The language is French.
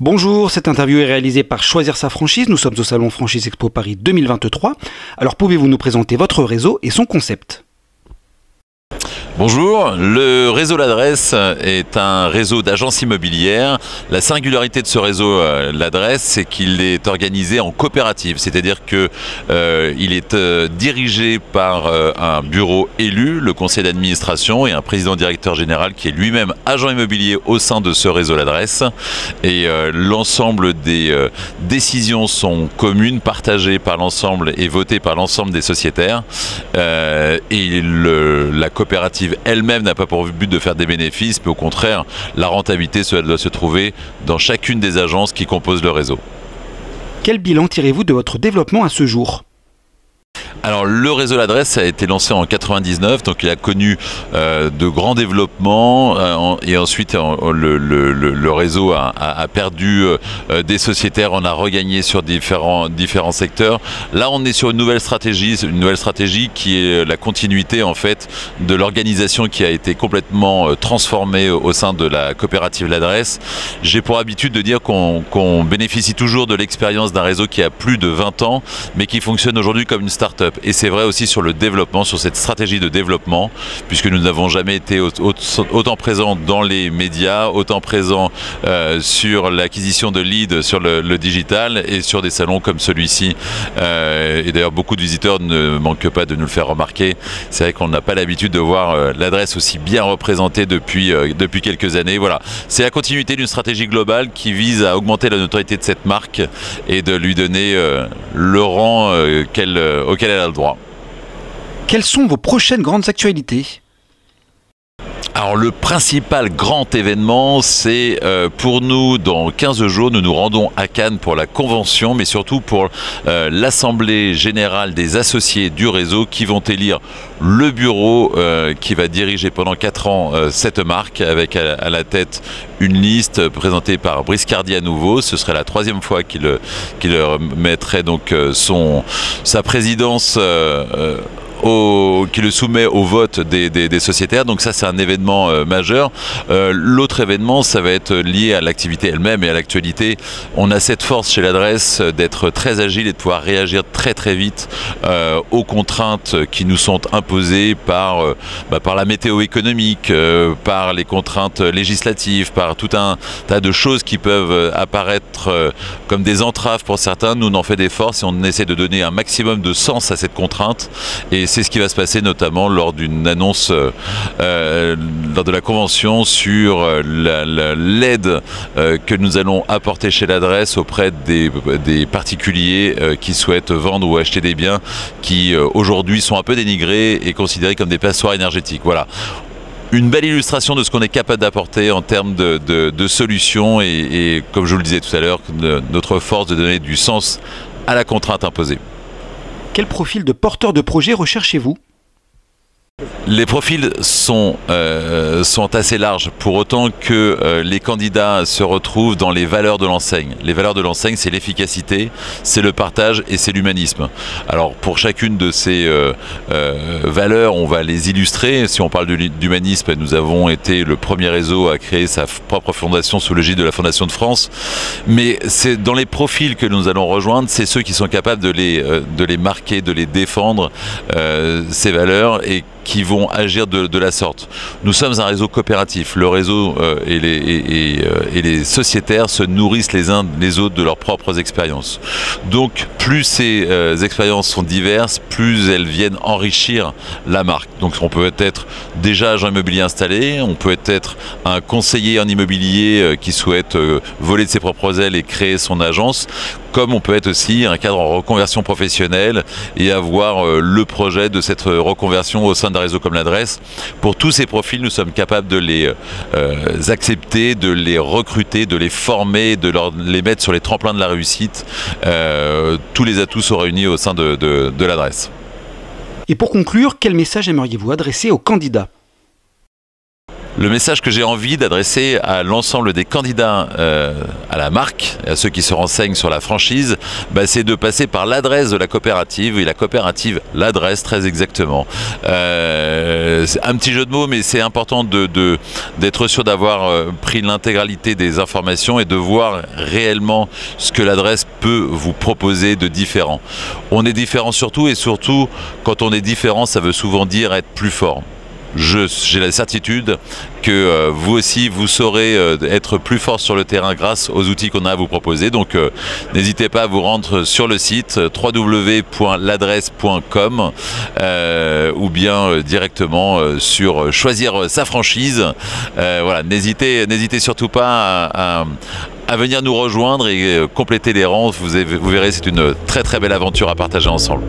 Bonjour, cette interview est réalisée par Choisir sa franchise. Nous sommes au salon Franchise Expo Paris 2023. Alors pouvez-vous nous présenter votre réseau et son concept ? Bonjour, le réseau L'Adresse est un réseau d'agences immobilières. La singularité de ce réseau L'Adresse, c'est qu'il est organisé en coopérative, c'est-à-dire que il est dirigé par un bureau élu, le conseil d'administration, et un président directeur général qui est lui-même agent immobilier au sein de ce réseau L'Adresse. Et l'ensemble des décisions sont communes, partagées par l'ensemble et votées par l'ensemble des sociétaires. Et la coopérative elle-même n'a pas pour but de faire des bénéfices, mais au contraire, la rentabilité doit se trouver dans chacune des agences qui composent le réseau. Quel bilan tirez-vous de votre développement à ce jour ? Alors le réseau L'Adresse a été lancé en 99, donc il a connu de grands développements et ensuite le réseau a perdu des sociétaires, on a regagné sur différents secteurs. Là on est sur une nouvelle stratégie qui est la continuité en fait de l'organisation qui a été complètement transformée au sein de la coopérative L'Adresse. J'ai pour habitude de dire qu'on bénéficie toujours de l'expérience d'un réseau qui a plus de 20 ans mais qui fonctionne aujourd'hui comme une start-up. Et c'est vrai aussi sur le développement, sur cette stratégie de développement, puisque nous n'avons jamais été autant présents dans les médias, autant présents sur l'acquisition de leads, sur le digital et sur des salons comme celui-ci. Et d'ailleurs, beaucoup de visiteurs ne manquent pas de nous le faire remarquer. C'est vrai qu'on n'a pas l'habitude de voir L'Adresse aussi bien représentée depuis quelques années. Voilà, c'est la continuité d'une stratégie globale qui vise à augmenter la notoriété de cette marque et de lui donner le rang auquel elle a le droit. Quelles sont vos prochaines grandes actualités ? Alors le principal grand événement, c'est pour nous, dans 15 jours, nous nous rendons à Cannes pour la convention, mais surtout pour l'assemblée générale des associés du réseau qui vont élire le bureau qui va diriger pendant 4 ans cette marque, avec à la tête une liste présentée par Brice Cardi à nouveau. Ce serait la 3e fois qu'il mettrait donc sa présidence qui le soumet au vote des sociétaires. Donc ça, c'est un événement majeur. L'autre événement, ça va être lié à l'activité elle-même et à l'actualité. On a cette force chez L'Adresse d'être très agile et de pouvoir réagir très très vite aux contraintes qui nous sont imposées par la météo économique, par les contraintes législatives, par tout un tas de choses qui peuvent apparaître comme des entraves pour certains. Nous, on en fait des forces et on essaie de donner un maximum de sens à cette contrainte. Et c'est ce qui va se passer notamment lors d'une annonce lors de la convention sur l'aide que nous allons apporter chez L'Adresse auprès des particuliers qui souhaitent vendre ou acheter des biens qui aujourd'hui sont un peu dénigrés et considérés comme des passoires énergétiques. Voilà. Une belle illustration de ce qu'on est capable d'apporter en termes de solutions et comme je vous le disais tout à l'heure, notre force de donner du sens à la contrainte imposée. Quel profil de porteur de projet recherchez-vous ? Les profils sont assez larges, pour autant que les candidats se retrouvent dans les valeurs de l'enseigne. Les valeurs de l'enseigne, c'est l'efficacité, c'est le partage et c'est l'humanisme. Alors pour chacune de ces valeurs, on va les illustrer. Si on parle d'humanisme, nous avons été le premier réseau à créer sa propre fondation sous l'égide de la Fondation de France. Mais c'est dans les profils que nous allons rejoindre, c'est ceux qui sont capables de les marquer, de les défendre, ces valeurs, et qui vont agir de la sorte. Nous sommes un réseau coopératif. Le réseau et les sociétaires se nourrissent les uns les autres de leurs propres expériences. Donc plus ces expériences sont diverses, plus elles viennent enrichir la marque. Donc on peut être déjà agent immobilier installé, on peut être un conseiller en immobilier qui souhaite voler de ses propres ailes et créer son agence, comme on peut être aussi un cadre en reconversion professionnelle et avoir le projet de cette reconversion au sein d'un réseau comme L'Adresse. Pour tous ces profils, nous sommes capables de les accepter, de les recruter, de les former, de les mettre sur les tremplins de la réussite. Tous les atouts sont réunis au sein de L'Adresse. Et pour conclure, quel message aimeriez-vous adresser aux candidats ? Le message que j'ai envie d'adresser à l'ensemble des candidats à la marque, à ceux qui se renseignent sur la franchise, c'est de passer par l'adresse de la coopérative, et la coopérative, l'adresse très exactement. C'est un petit jeu de mots, mais c'est important d'être sûr d'avoir pris l'intégralité des informations et de voir réellement ce que l'adresse peut vous proposer de différent. On est différent surtout, et surtout, quand on est différent, ça veut souvent dire être plus fort. J'ai la certitude que vous aussi, vous saurez être plus fort sur le terrain grâce aux outils qu'on a à vous proposer. Donc n'hésitez pas à vous rendre sur le site www.ladresse.com ou bien directement sur choisir sa franchise. Voilà, n'hésitez surtout pas à venir nous rejoindre et compléter les rangs. Vous verrez, c'est une très très belle aventure à partager ensemble.